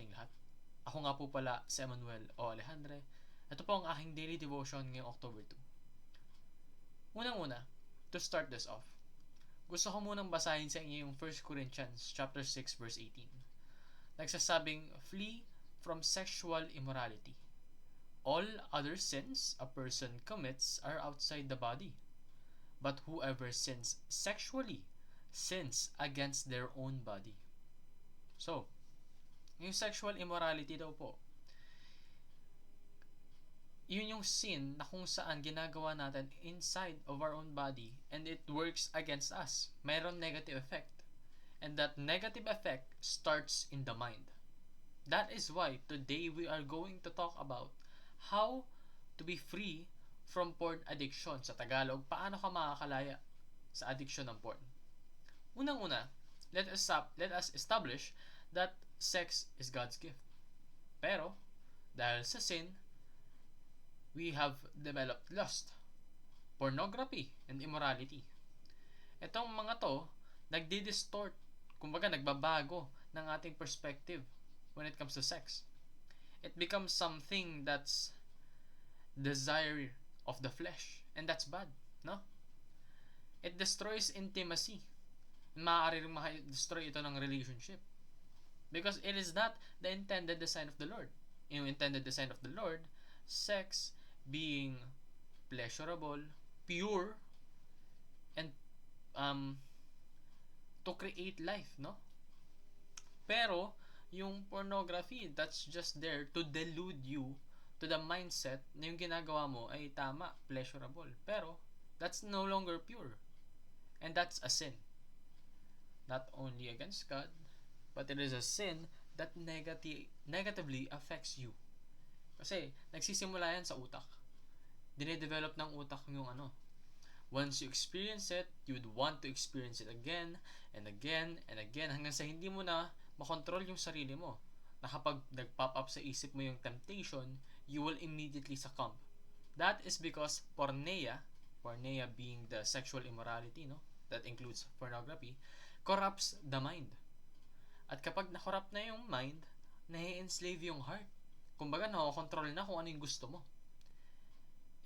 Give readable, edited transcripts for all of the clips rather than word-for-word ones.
ating lahat. Ako nga po pala si Emmanuel O. Alejandre. Ito po ang aking daily devotion ngayong October 2. Unang-una, to start this off, gusto ko munang basahin sa inyo yung 1 Corinthians chapter 6 verse 18. Nagsasabing, flee from sexual immorality. All other sins a person commits are outside the body. But whoever sins sexually sins against their own body. So, yung sexual immorality daw po, yun yung sin na kung saan ginagawa natin inside of our own body and it works against us. Mayroon negative effect. And that negative effect starts in the mind. That is why today we are going to talk about how to be free from porn addiction. Sa Tagalog, paano ka makakalaya sa addiction ng porn. Unang-una, let us establish that sex is God's gift. Pero, dahil sa sin, we have developed lust, pornography, and immorality. Itong mga to, nagdi-distort, kumbaga nagbabago ng ating perspective when it comes to sex. It becomes something that's desire of the flesh, and that's bad, no? It destroys intimacy. Maaari rin ma-destroy ito ng relationship. Because it is not the intended design of the Lord. Yung intended design of the Lord, sex being pleasurable, pure, and to create life, no? Pero, yung pornography, that's just there to delude you to the mindset na yung ginagawa mo ay tama, pleasurable. Pero, that's no longer pure. And that's a sin. Not only against God, but it is a sin that negatively affects you. Kasi, nagsisimula yan sa utak. Dinedevelop ng utak yung Once you experience it, you would want to experience it again, and again, and again, hanggang sa hindi mo na makontrol yung sarili mo. Na kapag nag-pop up sa isip mo yung temptation, you will immediately succumb. That is because porneia being the sexual immorality, no? That includes pornography, corrupts the mind. At kapag na-corrupt na yung mind, nahi-enslave yung heart. Kumbaga, nakokontrol na kung ano yung gusto mo.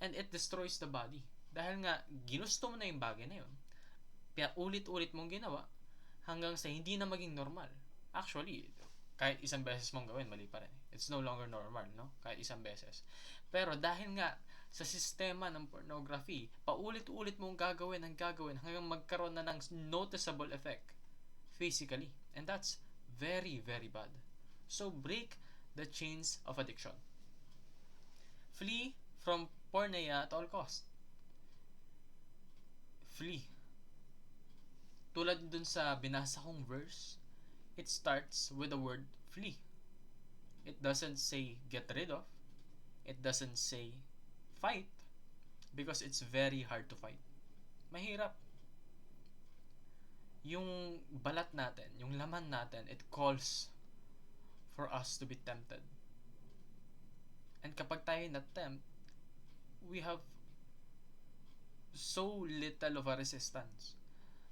And it destroys the body. Dahil nga, ginusto mo na yung bagay na yun, kaya ulit-ulit mong ginawa, hanggang sa hindi na maging normal. Actually, kahit isang beses mong gawin, mali pa rin. It's no longer normal, no? Kahit isang beses. Pero dahil nga, sa sistema ng pornography, paulit-ulit mong gagawin hanggang magkaroon na ng noticeable effect physically. And that's very, very bad. So, break the chains of addiction. Flee from porneia at all cost. Flee. Tulad dun sa binasa kong verse, it starts with the word flee. It doesn't say get rid of. It doesn't say fight, because it's very hard to fight. Mahirap. Yung balat natin, yung laman natin, it calls for us to be tempted. And kapag tayo na-tempt, we have so little of a resistance.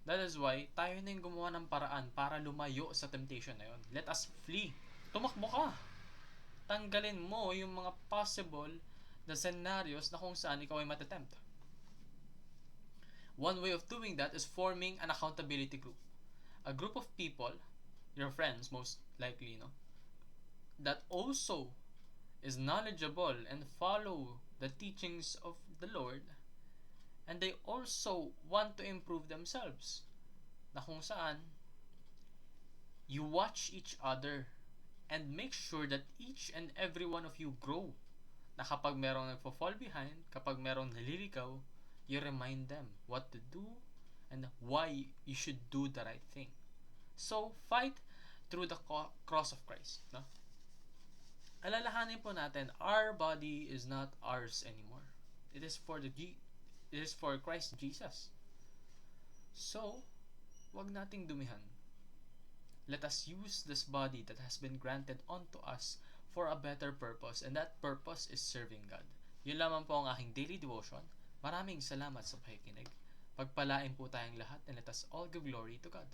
That is why tayo na yung gumawa ng paraan para lumayo sa temptation na yun. Let us flee. Tumakbo ka. Tanggalin mo yung mga possible na scenarios na kung saan ikaw ay matatempt. One way of doing that is forming an accountability group. A group of people, your friends most likely, no? That also is knowledgeable and follow the teachings of the Lord, and they also want to improve themselves. Na kung saan, you watch each other and make sure that each and every one of you grow. Na kapag merong nagpo-fall behind, kapag merong naliligaw, you remind them what to do and why you should do the right thing. So, fight through the cross of Christ. No? Alalahanin po natin, our body is not ours anymore. It is for Christ Jesus. So, wag nating dumihan. Let us use this body that has been granted unto us for a better purpose, and that purpose is serving God. Yun lamang po ang aking daily devotion. Maraming salamat sa pakikinig. Pagpalain po tayong lahat, and let us all give glory to God.